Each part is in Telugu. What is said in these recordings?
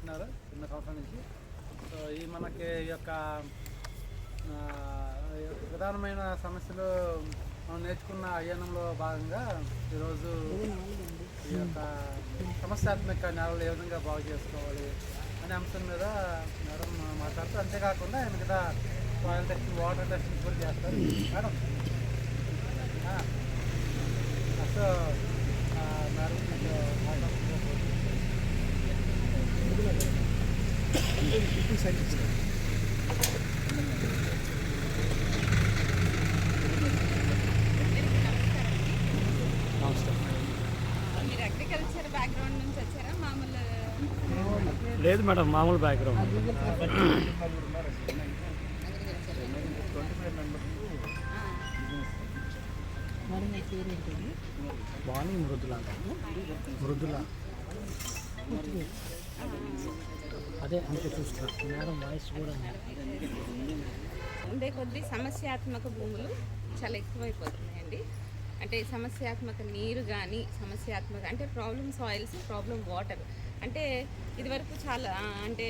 చేస్తున్నారు చిన్న సంవత్సరం నుంచి. సో ఈ మనకి ఈ యొక్క ప్రధానమైన సమస్యలు మనం నేర్చుకున్న అధ్యయనంలో భాగంగా ఈరోజు ఈ యొక్క సమస్యాత్మక నేలలు ఏ విధంగా బాగు చేసుకోవాలి అనే అంశం మీద మేడం మాట్లాడుతూ, అంతేకాకుండా మిగతా సాయిల్ టెస్టింగ్, వాటర్ టెస్టింగ్ కూడా చేస్తారు మేడం. సో మేడం మీరు అగ్రికల్చర్ బ్యాక్గ్రౌండ్ నుంచి వచ్చారా? మామూలు లేదు మేడం, మామూలు బ్యాక్గ్రౌండ్. మార్నింగ్ మృదుల అదే అంటే చూస్తున్నా మేడం వాయిస్ కూడా ఉండే కొద్దీ సమస్యాత్మక భూములు చాలా ఎక్కువైపోతున్నాయండి. అంటే సమస్యాత్మక నీరు కానీ, సమస్యాత్మక అంటే ప్రాబ్లమ్ సాయిల్స్, ప్రాబ్లం వాటర్. అంటే ఇదివరకు చాలా అంటే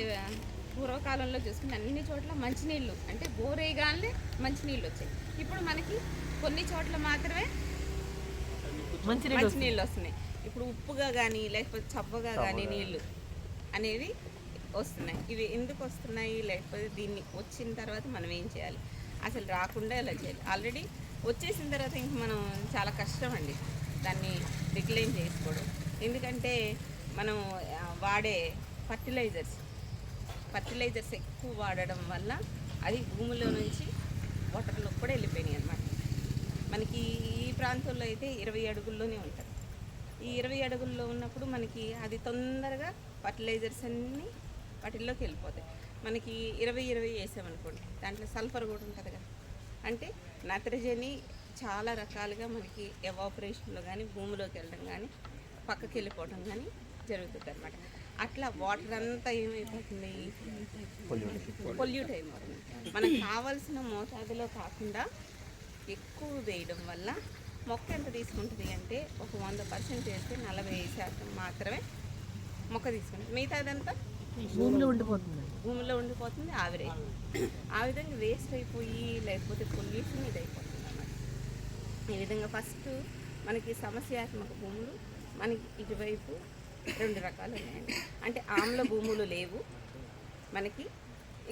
పూర్వకాలంలో చూసుకుంటే అన్ని చోట్ల మంచినీళ్ళు అంటే బోరేగానే మంచినీళ్ళు వచ్చాయి. ఇప్పుడు మనకి కొన్ని చోట్ల మాత్రమే మంచినీళ్ళు వస్తున్నాయి. ఇప్పుడు ఉప్పుగా కానీ లేకపోతే చప్పగా కానీ నీళ్ళు అనేవి వస్తున్నాయి. ఇవి ఎందుకు వస్తున్నాయి, లేకపోతే దీన్ని వచ్చిన తర్వాత మనం ఏం చేయాలి, అసలు రాకుండా ఎలా చేయాలి? ఆల్రెడీ వచ్చేసిన తర్వాత ఇంక మనం చాలా కష్టం అండి దాన్ని డిక్లైన్ చేసుకోవడం. ఎందుకంటే మనం వాడే ఫర్టిలైజర్స్ ఎక్కువ వాడడం వల్ల అది భూమిలో నుంచి వాటర్లో కూడా వెళ్ళిపోయినాయి అన్నమాట. మనకి ఈ ప్రాంతంలో అయితే 20 అడుగుల్లోనే ఉంటుంది. ఈ 20 అడుగుల్లో ఉన్నప్పుడు మనకి అది తొందరగా ఫర్టిలైజర్స్ అన్నీ వాటిల్లోకి వెళ్ళిపోతాయి. మనకి 20 వేసామనుకోండి, దాంట్లో సల్ఫర్ కూడా ఉంటుంది కదా. అంటే నత్రజని చాలా రకాలుగా మనకి ఎవాపరేషన్లో కానీ, భూమిలోకి వెళ్ళడం కానీ, పక్కకి వెళ్ళిపోవడం కానీ జరుగుతుంది అనమాట. అట్లా వాటర్ అంతా ఏమైపోతుంది, పొల్యూట్ అయిపోతుంది. మనకు కావాల్సిన మోతాదులో కాకుండా ఎక్కువ వేయడం వల్ల మొక్క ఎంత తీసుకుంటుంది అంటే ఒక 100% వేస్తే 40% మాత్రమే మొక్క తీసుకుంటుంది. మిగతాదంతా భూమిలో ఉండిపోతుంది, ఆవిరై. ఆ విధంగా వేస్ట్ అయిపోయి లేకపోతే పొల్యూషన్ ఇది అయిపోతుంది అన్నమాట. ఈ విధంగా ఫస్ట్ మనకి సమస్యాత్మక భూములు మనకి ఇటువైపు 2 రకాలు ఉన్నాయండి. అంటే ఆమ్ల భూములు లేవు మనకి,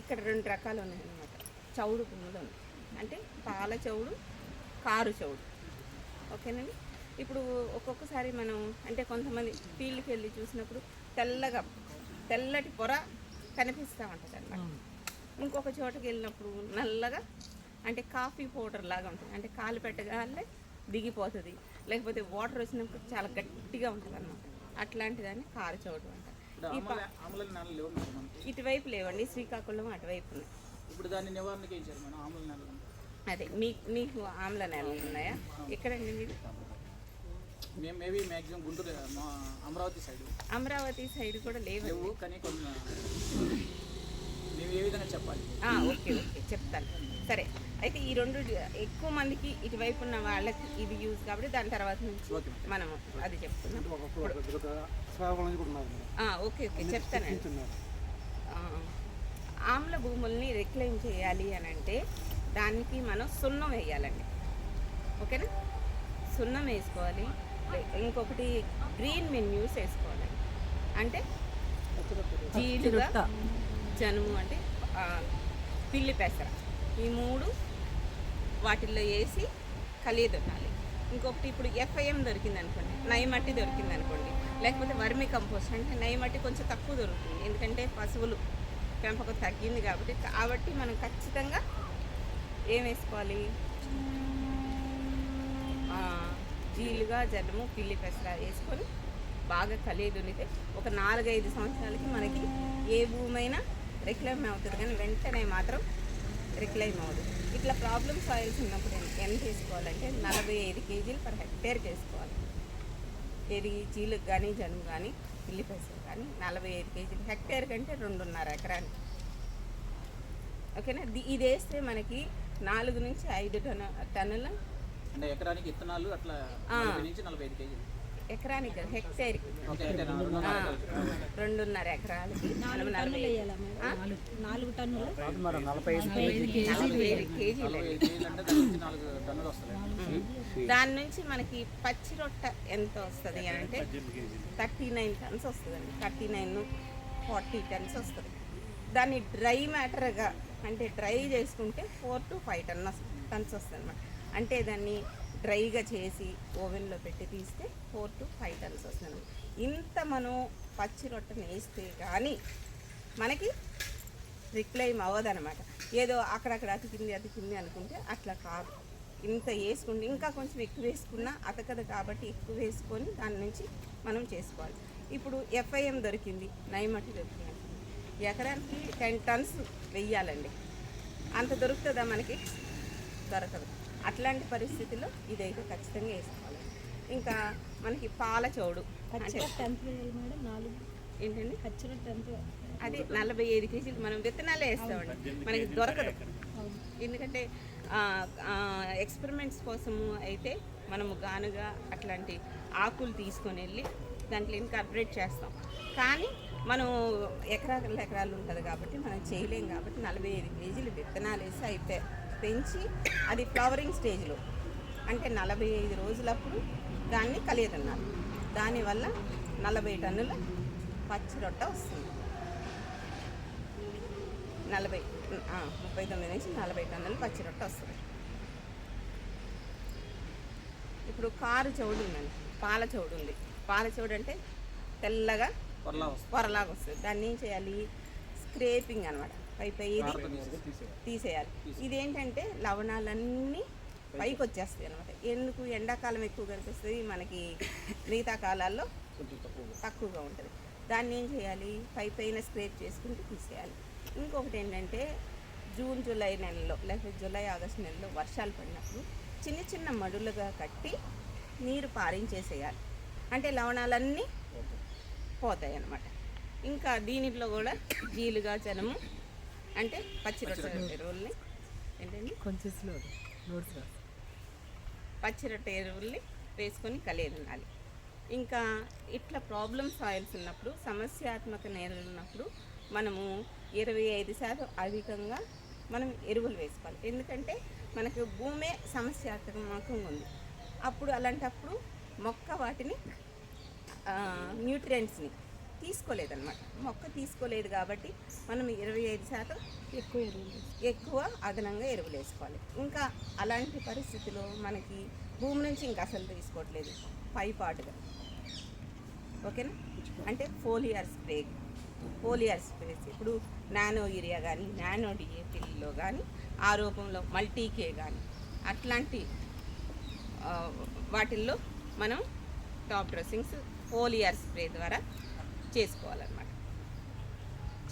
ఇక్కడ 2 రకాలు ఉన్నాయన్నమాట. చౌడు భూములు ఉన్నాయి, అంటే పాల చౌడు, కారు చౌడు. ఓకేనండి. ఇప్పుడు ఒక్కొక్కసారి మనం అంటే కొంతమంది ఫీల్డ్కి వెళ్ళి చూసినప్పుడు తెల్లటి పొర కనిపిస్తూ ఉంటుంది అన్నమాట. ఇంకొక చోటకి వెళ్ళినప్పుడు నల్లగా అంటే కాఫీ పౌడర్ లాగా ఉంటుంది, అంటే కాలు పెట్టగానే దిగిపోతుంది, లేకపోతే వాటర్ వచ్చినప్పుడు చాలా గట్టిగా ఉంటుంది అన్నమాట. అట్లాంటిదాన్ని కారు చౌడు అంటారు. ఇటువైపు లేవండి, శ్రీకాకుళం అటువైపు ఉన్నాయి. ఇప్పుడు దాన్ని నివారణకి ఇచ్చారు మేడం ఆమ్ల నేలలు. అదే మీకు ఆమ్ల నేలలు ఉన్నాయా? ఎక్కడండి మీరు? మేము మేబీ మ్యాక్సిమం గుంటూరు, మా అమరావతి సైడ్ కూడా లేవు, కానీ కొన్ని మేము ఏ విధంగా చెప్పాలి? ఓకే చెప్తాను. సరే, అయితే ఈ 2 ఎక్కువ మందికి ఇటువైపు ఉన్న వాళ్ళకి ఇది యూజ్ కాబట్టి దాని తర్వాత నుంచి మనం అది చెప్తున్నాం. ఓకే చెప్తానండి. ఆమ్ల భూముల్ని రిక్లైమ్ చేయాలి అని అంటే దానికి మనం సున్నం వేయాలండి. ఓకేనా? సున్నం వేసుకోవాలి. ఇంకొకటి గ్రీన్ మెన్యూస్ వేసుకోవాలి. అంటే జీలుగా, జనుము అంటే పిల్లి పెసర, ఈ 3 వాటిల్లో వేసి కలియదొన్నాలి. ఇంకొకటి ఇప్పుడు FIM దొరికింది అనుకోండి, నైమట్టి దొరికింది అనుకోండి, లేకపోతే వర్మి కంపోస్ట్ అంటే నైమట్టి కొంచెం తక్కువ దొరుకుతుంది, ఎందుకంటే పశువులు పెంపకం తగ్గింది కాబట్టి మనం ఖచ్చితంగా ఏం వేసుకోవాలి, జీలుగా, జనము, పిల్లి పెసర వేసుకొని బాగా కలియదునితే ఒక 4-5 సంవత్సరాలకి మనకి ఏ భూమైనా రిక్లైమ్ అవుతుంది, కానీ వెంటనే మాత్రం రిక్లైమ్ అవ్వదు. ఇట్లా ప్రాబ్లమ్ సాయిల్స్ ఉన్నప్పుడు ఎంత వేసుకోవాలంటే 45 kg per hectare వేసుకోవాలి. ఏది జీలుకు కానీ, జనుము కానీ, పిల్లి పెసర కానీ 45 kg హెక్టేర్ కంటే 2.5 ఎకరానికి. ఓకేనా? ఇది వేస్తే మనకి 4 నుంచి 5 టన్నుల అంటే ఎకరానికి విత్తనాలు అట్లా 40 నుంచి 45 కేజీలు ఎకరానికి కాదు, హెక్టేర్కి. ఓకే అంటే 2.5 ఎకరాలకి మనం 40 4 టన్నులు కాదు మేడం 45 40 కేజీలు కేజీలు అంటే దాని నుంచి 4 టన్నులు వస్తాయి. దాని నుంచి మనకి పచ్చి రొట్ట ఎంత వస్తుంది అంటే 39 టన్స్ వస్తుందండి. 39-40 టన్స్ వస్తుంది. దాన్ని డ్రై మ్యాటర్గా అంటే డ్రై చేసుకుంటే 4 to 5 టన్స్ వస్తుంది అనమాట. అంటే దాన్ని డ్రైగా చేసి ఓవెన్లో పెట్టి తీస్తే 4 to 5 టన్స్ వస్తుంది. ఇంత మనం పచ్చి రొట్టెని వేస్తే కానీ మనకి రిక్లైమ్ అవ్వదనమాట. ఏదో అక్కడక్కడ అతికింది అనుకుంటే అట్లా కాదు. ఇంత వేసుకుంటే ఇంకా కొంచెం ఎక్కువ వేసుకున్నా అతకదు కాబట్టి ఎక్కువ వేసుకొని దాని నుంచి మనం చేసుకోవాలి. ఇప్పుడు FIM దొరికింది, నైమట్టి దొరికింది, ఎకరానికి 10 టన్స్ వెయ్యాలండి. అంత దొరుకుతుందా మనకి? దొరకదు. అట్లాంటి పరిస్థితుల్లో ఇదైతే ఖచ్చితంగా వేసుకోవాలి. ఇంకా మనకి పాల చౌడు అంటే ఎంత వేయాలి మేడం? 4 ఏంటండి పచ్చిరొట్టు ఎంత? అది 45 కేజీలు మనం విత్తనాలే వేస్తామండి. మనకి దొరకదు. ఎందుకంటే ఎక్స్పెరిమెంట్స్ కోసము అయితే మనము గానుగా అట్లాంటి ఆకులు తీసుకొని వెళ్ళి దాంట్లో ఇంకా అప్గ్రేడ్ చేస్తాం. కానీ మనం ఎకరాలు ఉంటుంది కాబట్టి మనం చేయలేం కాబట్టి 45 కేజీలు విత్తనాలు వేసి అయితే పెంచి అది ఫ్లవరింగ్ స్టేజ్లో అంటే 45 రోజులప్పుడు దాన్ని కలియదన్నారు. దానివల్ల 40 టన్నుల పచ్చి రొట్ట వస్తుంది. 39 నుంచి 40 టన్నుల పచ్చి రొట్ట వస్తుంది. ఇప్పుడు కారు చౌడు ఉందండి, పాల చౌడు ఉంది. పాల చౌడు అంటే తెల్లగా పొరలాగా వస్తుంది. దాన్ని ఏం చేయాలి? స్క్రేపింగ్ అనమాట. పై ఇది తీసేయాలి. ఇదేంటంటే లవణాలన్నీ పైకి వచ్చేస్తాయి అనమాట. ఎందుకు? ఎండాకాలం ఎక్కువ కనిపిస్తుంది, మనకి మిగతా కాలాల్లో తక్కువగా ఉంటుంది. దాన్ని ఏం చేయాలి? పైన స్క్రేప్ చేసుకుంటూ తీసేయాలి. ఇంకొకటి ఏంటంటే జూన్ జూలై నెలలో లేకపోతే జూలై ఆగస్టు నెలలో వర్షాలు పడినప్పుడు చిన్న చిన్న మడులుగా కట్టి నీరు పారించేసేయాలి. అంటే లవణాలన్నీ పోతాయి అన్నమాట. ఇంకా దీనిలో కూడా జీలుగా జనము అంటే పచ్చి రొట్టె ఎరువుల్ని ఏంటండి పచ్చి రొట్టె ఎరువుల్ని వేసుకొని కలియదున్నాలి. ఇంకా ఇట్లా ప్రాబ్లమ్ సాయిల్స్ ఉన్నప్పుడు, సమస్యాత్మక నేలలు ఉన్నప్పుడు మనము 25% అధికంగా మనం ఎరువులు వేసుకోవాలి. ఎందుకంటే మనకు భూమే సమస్యాత్మకంగా ఉంది. అప్పుడు అలాంటప్పుడు మొక్క వాటిని న్యూట్రియంట్స్ని తీసుకోలేదన్నమాట. మొక్క తీసుకోలేదు కాబట్టి మనం 25% ఎక్కువ అదనంగా ఎరువులు వేసుకోవాలి. ఇంకా అలాంటి పరిస్థితిలో మనకి భూమి నుంచి ఇంకా అసలు తీసుకోవట్లేదు, పైపాటుగా. ఓకేనా? అంటే ఫోలియర్ స్ప్రేస్ ఇప్పుడు నానో యూరియా కానీ నానో డిఏపిలో కానీ ఆ రూపంలో మల్టీకే కానీ అట్లాంటి వాటిల్లో మనం టాప్ డ్రెస్సింగ్స్ ఫోలియర్ స్ప్రే ద్వారా చేసుకోవాలన్నమాట.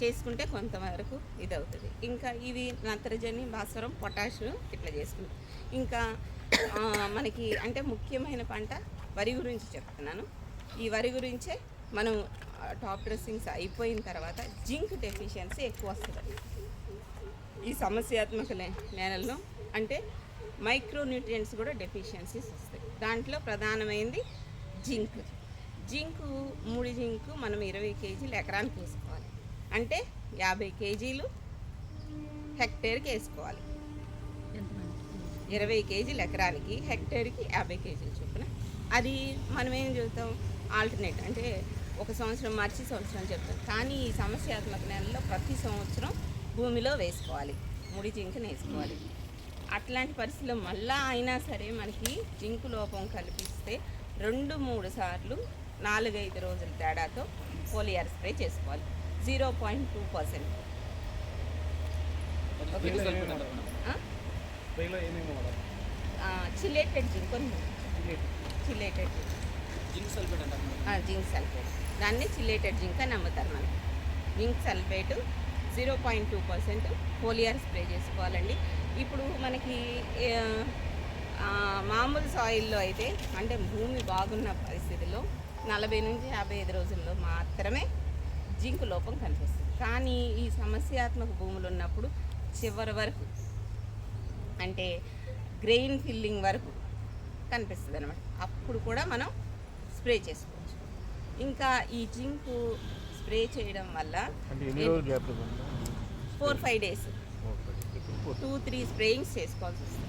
చేసుకుంటే కొంతవరకు ఇది అవుతుంది. ఇంకా ఇవి నత్రజని, భాస్వరం, పొటాష్ ఇట్లా చేసుకుంటాం. ఇంకా మనకి అంటే ముఖ్యమైన పంట వరి గురించి చెప్తున్నాను. ఈ వరి గురించే మనం టాప్ డ్రెస్సింగ్స్ అయిపోయిన తర్వాత జింక్ డెఫిషియన్సీ ఎక్కువ వస్తుంది ఈ సమస్యాత్మక నేలల్లో. అంటే మైక్రోన్యూట్రియంట్స్ కూడా డెఫిషియన్సీస్ వస్తాయి. దాంట్లో ప్రధానమైనది జింకు. 3 జింకు మనం 20 కేజీలు ఎకరానికి వేసుకోవాలి. అంటే 50 కేజీలు హెక్టేర్కి వేసుకోవాలి. 20 కేజీలు ఎకరానికి, హెక్టేర్కి 50 కేజీలు చొప్పున. అది మనం ఏం చెబుతాం? ఆల్టర్నేట్ అంటే ఒక సంవత్సరం మార్చి సంవత్సరం చెప్తాం. కానీ ఈ సమస్యాత్మక నెలలో ప్రతి సంవత్సరం భూమిలో వేసుకోవాలి, 3 జింకుని వేసుకోవాలి. అట్లాంటి పరిస్థితుల్లో మళ్ళా అయినా సరే మనకి జింకు లోపం కల్పిస్తే 2-3 సార్లు 4-5 రోజుల తేడాతో ఫోలియర్ స్ప్రే చేసుకోవాలి. 0.2%. Chelated zinc chelated zinc sulphate అంటారు. జింక్ సల్ఫేట్, దాన్ని చిలేటెడ్ జింక్ అని అమ్ముతారు మనకి. జింక్ సల్ఫేట్ 0.2% ఫోలియర్ స్ప్రే చేసుకోవాలండి. ఇప్పుడు మనకి మామూలు సాయిల్లో అయితే అంటే భూమి బాగున్న పరిస్థితుల్లో 40 నుంచి 55 రోజుల్లో మాత్రమే జింక్ లోపం కనిపిస్తుంది. కానీ ఈ సమస్యాత్మక భూములు ఉన్నప్పుడు చివరి వరకు అంటే గ్రెయిన్ ఫిల్లింగ్ వరకు కనిపిస్తుంది అనమాట. అప్పుడు కూడా మనం స్ప్రే చేసుకోవచ్చు. ఇంకా ఈ జింకు స్ప్రే చేయడం వల్ల అంటే ఎన్ని రోజులు గ్యాప్ 4-5 డేస్ 2-3 స్ప్రేయింగ్స్ చేసుకోవాల్సి వస్తుంది.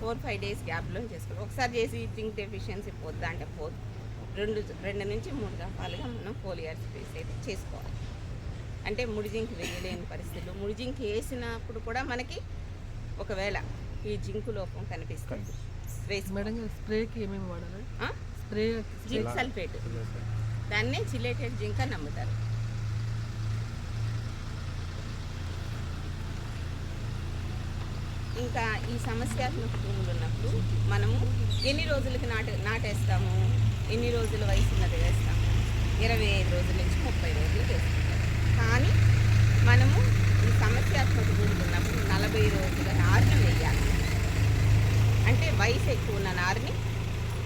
4-5 డేస్ గ్యాప్లో చేసుకోవాలి. ఒకసారి చేసి జింక్ డెఫిషియన్సీ పోద్దా అంటే పోదు. 2 నుంచి 3 దఫాలుగా మనం ఫోలియర్ స్ప్రేస్ అయితే చేసుకోవాలి. అంటే ముడి జింక్ వేయలేని పరిస్థితులు, ముడి జింక్ వేసినప్పుడు కూడా మనకి ఒకవేళ ఈ జింకు లోపం కనిపిస్తుంది వేసి మేడం స్ప్రేకి ఏమేమి వాడాలి? స్ప్రే జింక్ సల్ఫేట్, దాన్నే చిలేటెడ్ జింక్ అని నమ్ముతారు. ఇంకా ఈ సమస్యాత్మక భూములు ఉన్నప్పుడు మనము ఎన్ని రోజులకి నాటేస్తాము, ఎన్ని రోజుల వయసు ఉన్నది వేస్తాము, 25 రోజుల నుంచి 30 రోజులు వేసుకుంటాం. కానీ మనము ఈ సమస్యాత్మక భూములు ఉన్నప్పుడు 40 రోజుల నారుని వేయాలి. అంటే వయసు ఎక్కువ ఉన్న నారుని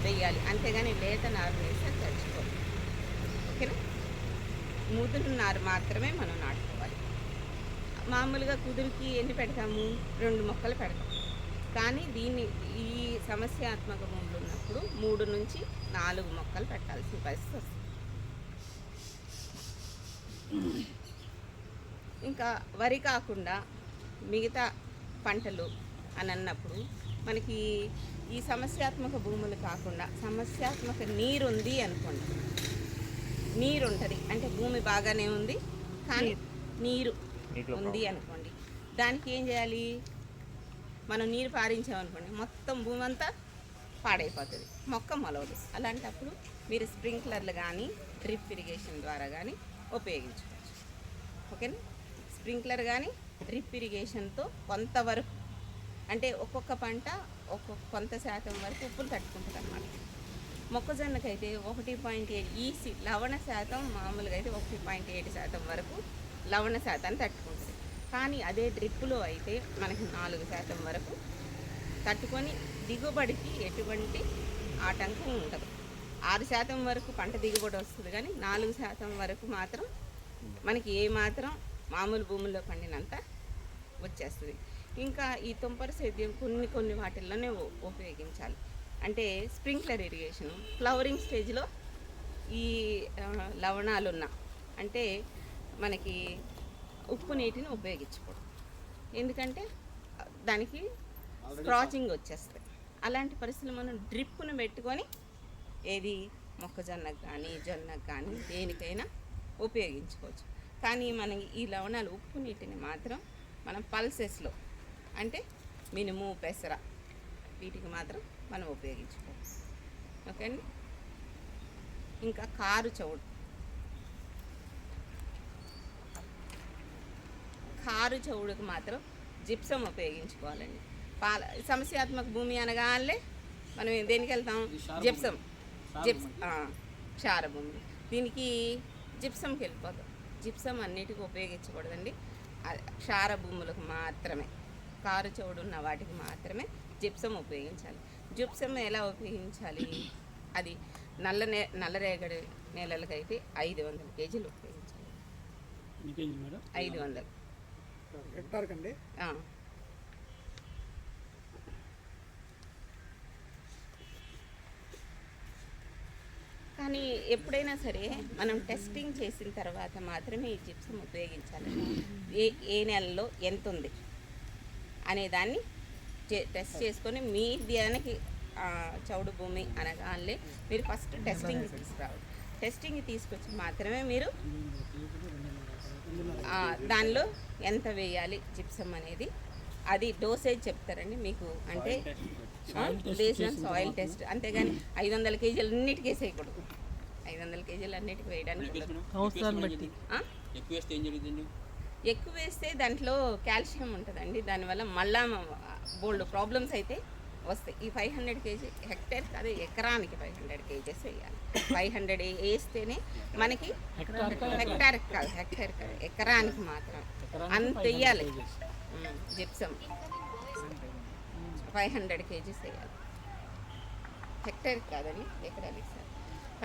వేయాలి, అంతేగాని లేత నారు వేసి అది చచ్చిపోవాలి. ఓకేనా? ముదురు నారు మాత్రమే మనం నాటుకోవాలి. మామూలుగా కుదురుకి ఎన్ని పెడతాము? 2 మొక్కలు పెడతాం. కానీ ఈ సమస్యాత్మక భూములు ఉన్నప్పుడు 3 నుంచి 4 మొక్కలు పెట్టాల్సిన పరిస్థితి వస్తుంది. ఇంకా వరి కాకుండా మిగతా పంటలు అని అన్నప్పుడు మనకి ఈ సమస్యాత్మక భూములు కాకుండా సమస్యాత్మక నీరు ఉంది అనుకోండి, నీరు ఉంటుంది అంటే భూమి బాగానే ఉంది కానీ నీరు ఉంది అనుకోండి, దానికి ఏం చేయాలి? మనం నీరు పారించామనుకోండి మొత్తం భూమి అంతా పాడైపోతుంది, మొక్క మొలవదు. అలాంటప్పుడు మీరు స్ప్రింక్లర్లు కానీ డ్రిప్ ఇరిగేషన్ ద్వారా కానీ ఉపయోగించుకోవచ్చు. ఓకేనా? స్ప్రింక్లర్ కానీ డ్రిప్ ఇరిగేషన్తో కొంతవరకు అంటే ఒక్కొక్క పంట కొంత శాతం వరకు ఉప్పులు తట్టుకుంటుంది అన్నమాట. మొక్కజొన్నకైతే 1.7 లవణ శాతం, మామూలుగా అయితే 1.7% వరకు లవణ శాతాన్ని తట్టుకుంటుంది. కానీ అదే డ్రిప్పులో అయితే మనకి 4% వరకు తట్టుకొని దిగుబడికి ఎటువంటి ఆటంకం ఉండదు. 6% వరకు పంట దిగుబడి వస్తుంది, కానీ 4% వరకు మాత్రం మనకి ఏమాత్రం మామూలు భూముల్లో పండినంత వచ్చేస్తుంది. ఇంకా ఈ తుంపర సేద్యం కొన్ని వాటిల్లోనే ఉపయోగించాలి. అంటే స్ప్రింక్లర్ ఇరిగేషను ఫ్లవరింగ్ స్టేజ్లో ఈ లవణాలున్న అంటే మనకి ఉప్పు నీటిని ఉపయోగించకూడదు, ఎందుకంటే దానికి స్క్రాచింగ్ వచ్చేస్తుంది. అలాంటి పరిస్థితులు మనం డ్రిప్పును పెట్టుకొని ఏది మొక్కజొన్నకు కానీ జొన్నకు కానీ దేనికైనా ఉపయోగించుకోవచ్చు. కానీ మనకి ఈ లవణాలు ఉప్పు నీటిని మాత్రం మనం పల్సెస్లో అంటే మినుము, పెసర వీటికి మాత్రం మనం ఉపయోగించుకోవచ్చు. ఓకే అండి. ఇంకా కారు చౌడుకు మాత్రం జిప్సం ఉపయోగించుకోవాలండి. సమస్యాత్మక భూమి అనగానే మనం దేనికి వెళ్తాం? జిప్సం క్షార భూమి, దీనికి జిప్సంకి వెళ్ళిపోతాం. జిప్సం అన్నిటికీ ఉపయోగించకూడదండి, క్షార భూములకు మాత్రమే, కారు చౌడు ఉన్న వాటికి మాత్రమే ఉపయోగించాలి. జిప్సం ఎలా ఉపయోగించాలి? అది నల్లరేగడి నేలలకైతే 500 కేజీలు ఉపయోగించాలి. 500 హెక్టార్కండి. కానీ ఎప్పుడైనా సరే మనం టెస్టింగ్ చేసిన తర్వాత మాత్రమే ఈ జిప్సం ఉపయోగించాలి. ఏ నెలలో ఎంత ఉంది అనే దాన్ని టెస్ట్ చేసుకొని మీ దానికి చౌడు భూమి అనగానే మీరు ఫస్ట్ టెస్టింగ్ తీసుకురావాలి. టెస్టింగ్ తీసుకొచ్చి మాత్రమే మీరు దానిలో ఎంత వేయాలి జిప్సం అనేది, అది డోసేజ్ చెప్తారండి మీకు. అంటే బేస్డ్ సాయిల్ టెస్ట్, అంతేగాని 500 కేజీలు అన్నిటికీ వేసేయకూడదు. 500 కేజీలు అన్నిటికీ వేయడానికి ఎక్కువ వేస్తే దాంట్లో కాల్షియం ఉంటుందండి, దానివల్ల మళ్ళా బోల్డ్ ప్రాబ్లమ్స్ అయితే వస్తాయి. ఈ 500 కేజీ హెక్టేర్ కాదు, ఎకరానికి 500 కేజెస్ వేయాలి. 500 వేస్తేనే మనకి హెక్టేర్ కాదు ఎకరానికి మాత్రం అంత వేయాలి జిప్సం. 500 కేజీస్ వేయాలి, హెక్టేర్ కాదని ఎకరానికి సార్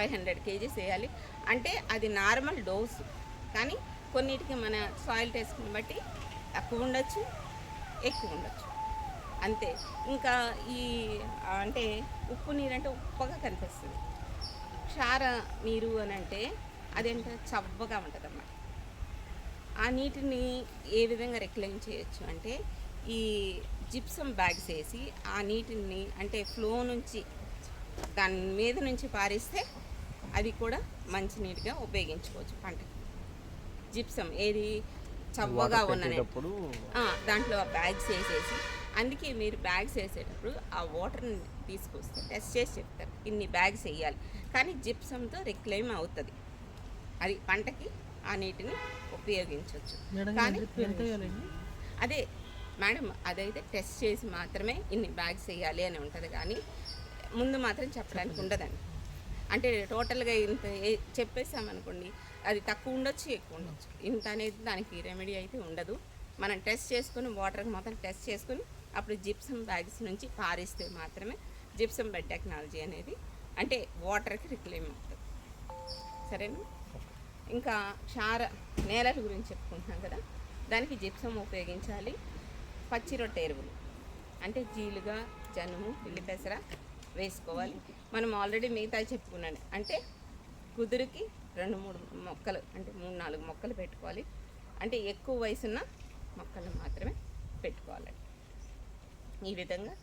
500 కేజీస్ వేయాలి. అంటే అది నార్మల్ డోసు, కానీ కొన్నిటికి మన సాయిల్ టెస్ట్ని బట్టి తక్కువ ఉండొచ్చు, ఎక్కువ ఉండొచ్చు అంతే. ఇంకా ఈ అంటే ఉప్పు నీరు అంటే ఉప్పగా కనిపిస్తుంది, క్షార నీరు అని అంటే అదేంటో చవ్వగా ఉంటుంది అన్నమాట. ఆ నీటిని ఏ విధంగా రెక్లైమ్ చేయొచ్చు అంటే ఈ జిప్సమ్ బ్యాగ్స్ వేసి ఆ నీటిని అంటే ఫ్లో నుంచి దాని మీద నుంచి పారిస్తే అది కూడా మంచి నీటిగా ఉపయోగించుకోవచ్చు పంటకి. జిప్సమ్ ఏది చవ్వగా ఉన్నది దాంట్లో ఆ బ్యాగ్స్ వేసేసి, అందుకే మీరు బ్యాగ్స్ వేసేటప్పుడు ఆ వాటర్ని తీసుకొస్తే టెస్ట్ చేసి చెప్తారు ఇన్ని బ్యాగ్స్ వేయాలి, కానీ జిప్సమ్తో రిక్లైమ్ అవుతుంది, అది పంటకి ఆ నీటిని ఉపయోగించవచ్చు. కానీ ఎంత వేయాలండి? అదే మేడం, అదైతే టెస్ట్ చేసి మాత్రమే ఇన్ని బ్యాగ్స్ వేయాలి అని ఉంటుంది, కానీ ముందు మాత్రం చెప్పడానికి ఉండదండి. అంటే టోటల్గా ఇంత చెప్పేసామనుకోండి, అది తక్కువ ఉండొచ్చు ఎక్కువ ఉండొచ్చు, ఇంత అనేది దానికి రెమెడీ అయితే ఉండదు. మనం టెస్ట్ చేసుకుని వాటర్కి మొత్తం టెస్ట్ చేసుకుని అప్పుడు జిప్సమ్ బ్యాగ్స్ నుంచి పారిస్తే మాత్రమే జిప్సమ్ బెడ్ టెక్నాలజీ అనేది అంటే వాటర్కి రిక్లైమ్ అవుతుంది. సరేనా? ఇంకా క్షార నేలల గురించి చెప్పుకుంటున్నాం కదా, దానికి జిప్సమ్ ఉపయోగించాలి. పచ్చి రొట్టె ఎరువులు అంటే జీలుగా, జనుము, పిల్లి పెసర వేసుకోవాలి. మనం ఆల్రెడీ మిగతా చెప్పుకున్నాను, అంటే కుదురుకి 2-3 మొక్కలు అంటే 3-4 మొక్కలు పెట్టుకోవాలి. అంటే ఎక్కువ వయసున్న మొక్కలు మాత్రమే పెట్టుకోవాలండి. ఈ విధంగా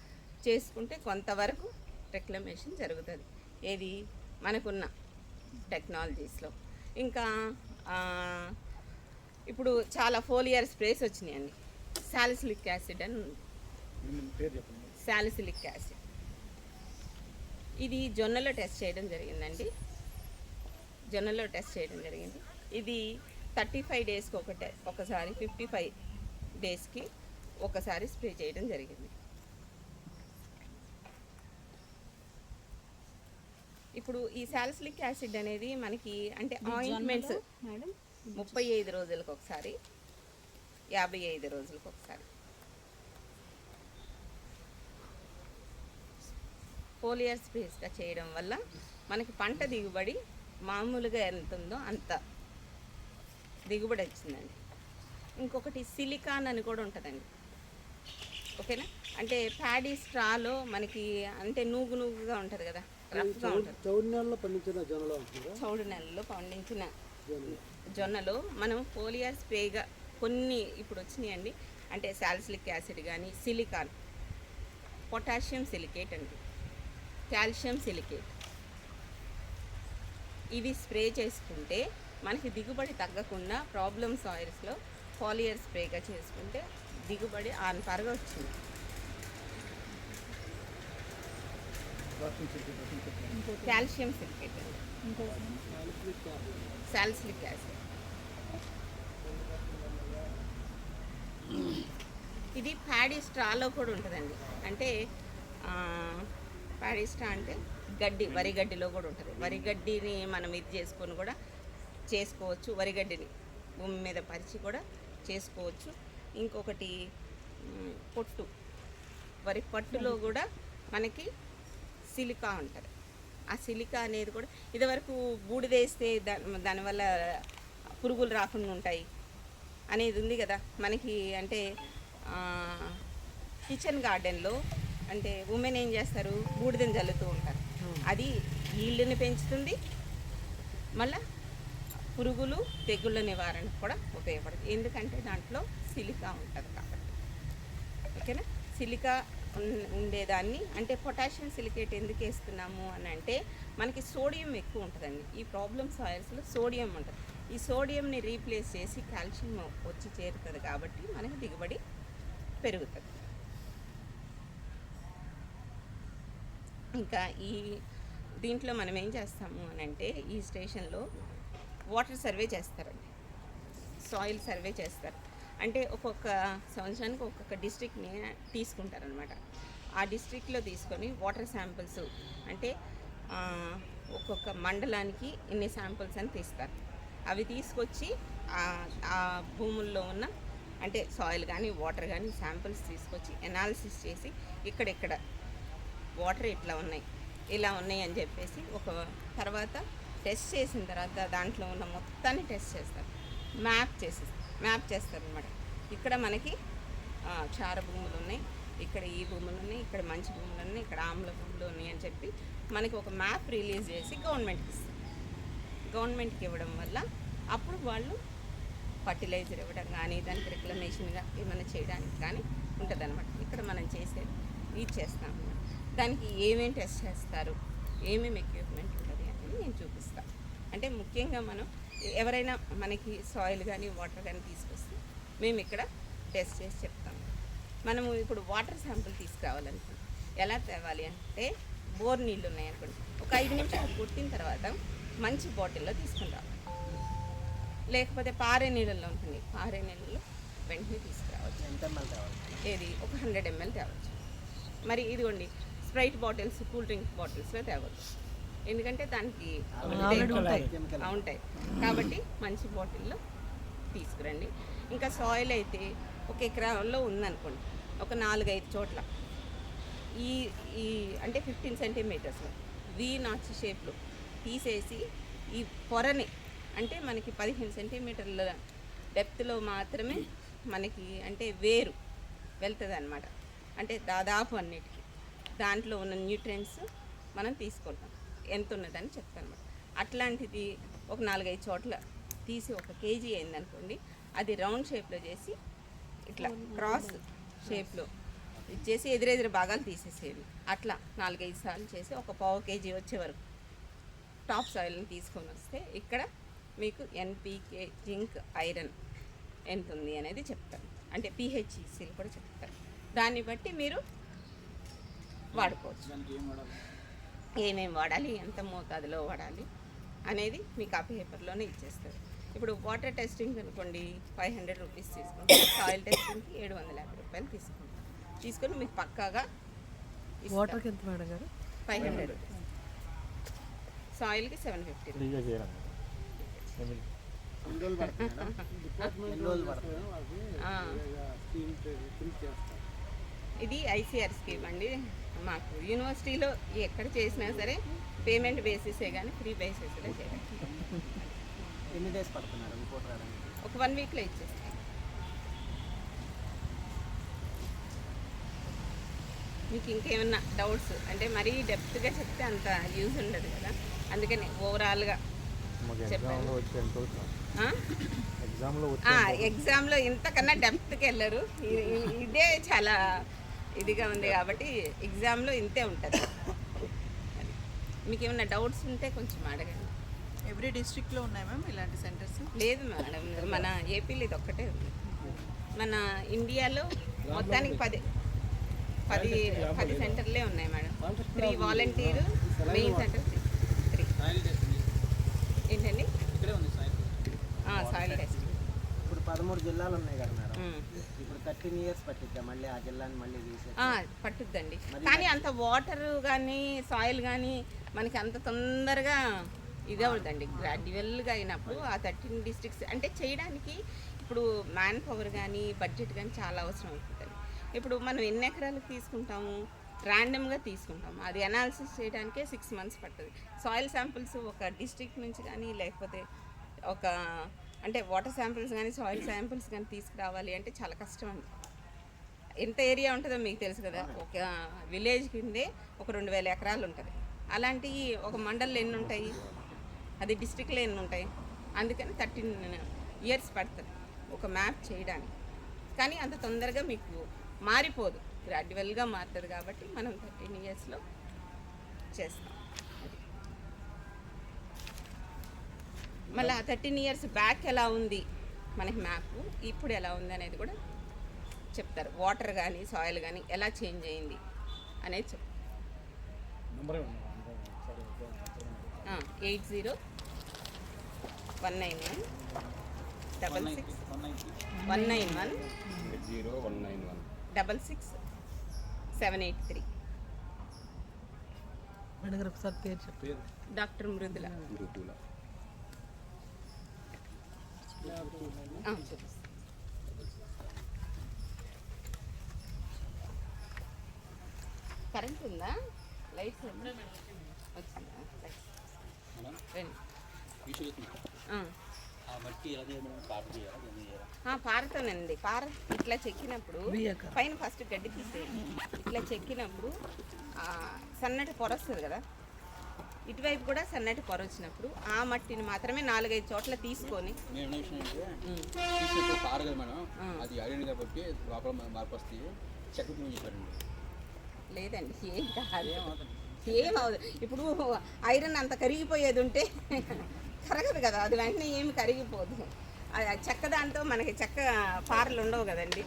చేసుకుంటే కొంతవరకు రెక్లమేషన్ జరుగుతుంది ఏది మనకున్న టెక్నాలజీస్లో. ఇంకా ఇప్పుడు చాలా ఫోలియర్ స్ప్రేస్ వచ్చినాయండి. సాలిసిలిక్ యాసిడ్ అని ఉంది. సాలిసిలిక్ యాసిడ్ ఇది జొన్నలో టెస్ట్ చేయడం జరిగిందండి. జొన్నలో టెస్ట్ చేయడం జరిగింది. ఇది 35 డేస్కి ఒకసారి 55 డేస్కి ఒకసారి స్ప్రే చేయడం జరిగింది. ఇప్పుడు ఈ సాలిసిలిక్ యాసిడ్ అనేది మనకి అంటే ఆయింట్మెంట్స్ 35 రోజులకు ఒకసారి, 55 రోజులకు ఒకసారి. ఫోలియర్ స్ప్రేస్గా చేయడం వల్ల మనకి పంట దిగుబడి మామూలుగా ఎంత ఉందో అంత దిగుబడి వచ్చిందండి. ఇంకొకటి సిలికాన్ అని కూడా ఉంటుందండి, ఓకేనా? అంటే ప్యాడీ స్ట్రాలో మనకి అంటే నూగుగా ఉంటుంది కదా, రఫ్గా ఉంటుంది. చౌడు నెలలో పండించిన జొన్నలో మనం ఫోలియర్ స్ప్రేగా కొన్ని ఇప్పుడు వచ్చినాయండి. అంటే సాలిసిలిక్ యాసిడ్ కానీ, సిలికాన్, పొటాషియం సిలికేట్ అండి, కాల్షియం సిలికేట్, ఇవి స్ప్రే చేసుకుంటే మనకి దిగుబడి తగ్గకుండా ప్రాబ్లమ్ సాయిల్స్లో ఫోలియర్ స్ప్రేగా చేసుకుంటే దిగుబడి ఆన్పారుగా వచ్చింది. కాల్షియం సిలికేట్ అండి, సాలిసిలిక్ యాసిడ్. ఇది ప్యాడీ స్ట్రాలో కూడా ఉంటుందండి. అంటే ప్యాడీ స్ట్రా అంటే గడ్డి, వరి గడ్డిలో కూడా ఉంటుంది. వరి గడ్డిని మనం ఇది చేసుకొని కూడా చేసుకోవచ్చు, వరిగడ్డిని భూమి మీద పరిచి కూడా చేసుకోవచ్చు. ఇంకొకటి పొట్టు, వరి పట్టులో కూడా మనకి సిలికా ఉంటుంది. ఆ సిలికా అనేది కూడా ఇదివరకు బూడిదేస్తే దానివల్ల పురుగులు రాకుండా ఉంటాయి అనేది ఉంది కదా మనకి. అంటే కిచెన్ గార్డెన్లో అంటే ఉమెన్ ఏం చేస్తారు, బూడిదని చల్లుతూ ఉంటారు. అది ఈల్డ్ని పెంచుతుంది, మళ్ళీ పురుగులు తెగుళ్ళ నివారణకు కూడా ఉపయోగపడుతుంది. ఎందుకంటే దాంట్లో సిలికా ఉంటుంది కాబట్టి, ఓకేనా? సిలికా ఉండేదాన్ని అంటే పొటాషియం సిలికేట్ ఎందుకు వేస్తున్నాము అని అంటే మనకి సోడియం ఎక్కువ ఉంటుందండి. ఈ ప్రాబ్లమ్ సాయిల్స్లో సోడియం ఉంటుంది. ఈ సోడియంని రీప్లేస్ చేసి కాల్షియం వచ్చి చేరుతుంది కాబట్టి మనకి దిగుబడి పెరుగుతుంది. ఇంకా ఈ దీంట్లో మనం ఏం చేస్తాము అని అంటే ఈ స్టేషన్లో వాటర్ సర్వే చేస్తారండి, సాయిల్ సర్వే చేస్తారు. అంటే ఒక్కొక్క సంవత్సరానికి ఒక్కొక్క డిస్ట్రిక్ట్ని తీసుకుంటారనమాట. ఆ డిస్ట్రిక్ట్లో తీసుకొని వాటర్ శాంపిల్స్ అంటే ఒక్కొక్క మండలానికి ఇన్ని శాంపిల్స్ అని తీస్తారు. అవి తీసుకొచ్చి ఆ భూముల్లో ఉన్న అంటే సాయిల్ కానీ వాటర్ కానీ శాంపిల్స్ తీసుకొచ్చి ఎనాలిసిస్ చేసి ఇక్కడెక్కడ వాటర్ ఇట్లా ఉన్నాయి, ఇలా ఉన్నాయి అని చెప్పేసి ఒక తర్వాత టెస్ట్ చేసిన తర్వాత దాంట్లో ఉన్న మొత్తాన్ని టెస్ట్ చేస్తారు, మ్యాప్ చేస్తారు అనమాట. ఇక్కడ మనకి క్షార భూములు ఉన్నాయి, ఇక్కడ ఈ భూములు ఉన్నాయి, ఇక్కడ మంచి భూములు ఉన్నాయి, ఇక్కడ ఆమ్ల భూములు ఉన్నాయి అని చెప్పి మనకి ఒక మ్యాప్ రిలీజ్ చేసి గవర్నమెంట్కి ఇస్తారు. గవర్నమెంట్కి ఇవ్వడం వల్ల అప్పుడు వాళ్ళు ఫర్టిలైజర్ ఇవ్వడం కానీ దానికి రిక్లమేషన్గా ఏమైనా చేయడానికి కానీ ఉంటుంది అనమాట. ఇక్కడ మనం చేసేది ఇది చేస్తాం అన్నమాట. దానికి ఏమేమి టెస్ట్ చేస్తారు, ఏమేమి ఎక్విప్మెంట్ ఉంటుంది అనేది నేను చూపిస్తాను. అంటే ముఖ్యంగా మనం ఎవరైనా మనకి సాయిల్ కానీ వాటర్ కానీ తీసుకొస్తే మేము ఇక్కడ టెస్ట్ చేసి చెప్తాము. మనము ఇప్పుడు వాటర్ శాంపుల్ తీసుకురావాలనుకుంటాం. ఎలా తేవాలి అంటే బోర్ నీళ్ళు ఉన్నాయనుకోండి, ఒక 5 నిమిషాలు కొట్టిన తర్వాత మంచి బాటిల్లో తీసుకుని రావాలి. లేకపోతే పారే నీళ్ళల్లో ఉంటుంది, పారే నీళ్ళలో వెంటనే తీసుకురావచ్చు. ఏది ఒక 100 ml తేవచ్చు. మరి ఇదిగోండి స్ప్రైట్ బాటిల్స్, కూల్ డ్రింక్ బాటిల్స్లో తేవచ్చు. ఎందుకంటే దానికి ఉంటాయి కాబట్టి మంచి బాటిల్లో తీసుకురండి. ఇంకా సాయిల్ అయితే 1 ఎకరాల్లో ఉందనుకోండి, ఒక 4-5 చోట్ల ఈ అంటే 15 సెంటీమీటర్స్లో V-notch షేప్లో తీసేసి ఈ పొరని అంటే మనకి 15 సెంటీమీటర్ల డెప్త్లో మాత్రమే మనకి అంటే వేరు వెళ్తుంది అనమాట. అంటే దాదాపు అన్నిటికీ దాంట్లో ఉన్న న్యూట్రియంట్స్ మనం తీసుకుంటాం. ఎంత ఉన్నదని చెప్తాను అనమాట. అట్లాంటిది ఒక 4-5 చోట్ల తీసి 1 kg అయిందనుకోండి, అది రౌండ్ షేప్లో చేసి ఇట్లా క్రాస్ షేప్లో ఇచ్చేసి ఎదురెదురు భాగాలు తీసేసేది. అట్లా 4-5 సార్లు చేసి ఒక ½ kg వచ్చే వరకు టాప్ సాయిల్ని తీసుకొని వస్తే ఇక్కడ మీకు NPK, జింక్, ఐరన్ ఎంత ఉంది అనేది చెప్తాను. అంటే PHCలు కూడా చెప్తాను. దాన్ని బట్టి మీరు వాడుకోవచ్చు. ఏమేమి వాడాలి, ఎంత మోతాదులో వాడాలి అనేది మీకు ఆ పేపర్లోనే ఇచ్చేస్తారు. ఇప్పుడు వాటర్ టెస్టింగ్ అనుకోండి 500 రూపీస్ తీసుకుంటాం, సాయిల్ టెస్టింగ్కి 750 రూపాయలు తీసుకొని మీకు పక్కాగా వాటర్కి ఎంత మేడం గారు? 500 రూపీస్, సాయిల్కి 750 రూపీస్. ఇది ICR స్కీమ్ అండి. మాకు యూనివర్సిటీలో ఎక్కడ చేసినా సరే పేమెంట్ బేసిసే కానీ ఫ్రీ బేసిస్లో చేయాలి. ఎన్ని డేస్ పడుతున్నారు రిపోర్ట్ రావడానికి? ఒక 1 వీక్లో ఇచ్చేస్తాం. మీకు ఇంకేమన్నా డౌట్స్ అంటే మరీ డెప్త్గా చెప్తే అంత యూజ్ ఉండదు కదా, అందుకని ఓవరాల్గా చెప్పాను. ఎగ్జామ్లో ఇంతకన్నా డెప్త్కి వెళ్ళరు, ఇదే చాలా ఇదిగా ఉంది కాబట్టి ఎగ్జామ్లో ఇంతే ఉంటుంది. మీకు ఏమైనా డౌట్స్ ఉంటే కొంచెం అడగండి. ఎవ్రీ డిస్ట్రిక్ట్లో ఉన్నాయి మ్యామ్ ఇలాంటి సెంటర్స్? లేదు మేడం, మన ఏపీలో ఇది ఒక్కటే ఉంది. మన ఇండియాలో మొత్తానికి 10 సెంటర్లే ఉన్నాయి మేడం. 3 volunteer, main centre 3. ఏంటండి? Soil test. ఇప్పుడు 13 జిల్లాలు ఉన్నాయి కదా మేడం, ఇప్పుడు 13 years పట్టిద్దా మళ్ళీ ఆ జిల్లాని మళ్ళీ తీసేసి? పట్టుద్దండి, కానీ అంత వాటర్ కానీ సాయిల్ కానీ మనకి అంత తొందరగా ఇదే అవుతుందండి. గ్రాడ్యువల్గా అయినప్పుడు ఆ 13 డిస్ట్రిక్ట్స్ అంటే చేయడానికి ఇప్పుడు మ్యాన్ పవర్ కానీ బడ్జెట్ కానీ చాలా అవసరం అవుతుంది. ఇప్పుడు మనం ఎన్ని ఎకరాలకు తీసుకుంటాము, ర్యాండమ్గా తీసుకుంటాము. అది అనాలిసిస్ చేయడానికే 6 months పడుతుంది. సాయిల్ శాంపిల్స్ ఒక డిస్ట్రిక్ట్ నుంచి కానీ లేకపోతే ఒక అంటే వాటర్ శాంపిల్స్ కానీ సాయిల్ శాంపిల్స్ కానీ తీసుకురావాలి అంటే చాలా కష్టం అండి. ఎంత ఏరియా ఉంటుందో మీకు తెలుసు కదా, ఒక విలేజ్ కిందే ఒక 2000 ఎకరాలు ఉంటుంది. అలాంటి ఒక మండల్లో ఎన్ని ఉంటాయి, అది డిస్ట్రిక్ట్లో ఎన్ని ఉంటాయి. అందుకని 13 years పడుతుంది ఒక మ్యాప్ చేయడానికి. కానీ అంత తొందరగా మీకు మారిపోదు, గ్రాడ్యువల్గా మారుతుంది కాబట్టి మనం 13 yearsలో చేస్తాం. మళ్ళీ 13 years బ్యాక్ ఎలా ఉంది మనకి మ్యాప్, ఇప్పుడు ఎలా ఉంది అనేది కూడా చెప్తారు. వాటర్ కానీ సాయిల్ కానీ ఎలా చేంజ్ అయింది అనేది చెప్తారు. 80-191-66 191-66-783. మేడం గారు ఒకసారి పేరు చెప్పారు. డాక్టర్ మృదుల. కరెంట్ ఉందా? లైట్స్ వచ్చిందా? పారతోనండి. ఇట్లా చెక్కినప్పుడు పైన ఫస్ట్ గడ్డి తీసేయండి. ఇట్లా చెక్కినప్పుడు సన్నటి పొర వస్తుంది కదా, ఇటువైపు కూడా సన్నటి పొర వచ్చినప్పుడు ఆ మట్టిని మాత్రమే 4-5 చోట్ల తీసుకొని మేము అనే విషయం అంటే తీసినప్పుడు కారు కదా మేడం, అది ఐరన్ కాబట్టి లోపల మార్పు వస్తాయి. చెక్క పూజ చెప్పారండి. లేదండి ఏం కాదు, ఏమవుదు. ఇప్పుడు ఐరన్ అంత కరిగిపోయేది ఉంటే కరగదు కదా, అది వెంటనే ఏమి కరిగిపోదు. చెక్క దాంతో మనకి చెక్క పారలు ఉండవు కదండి.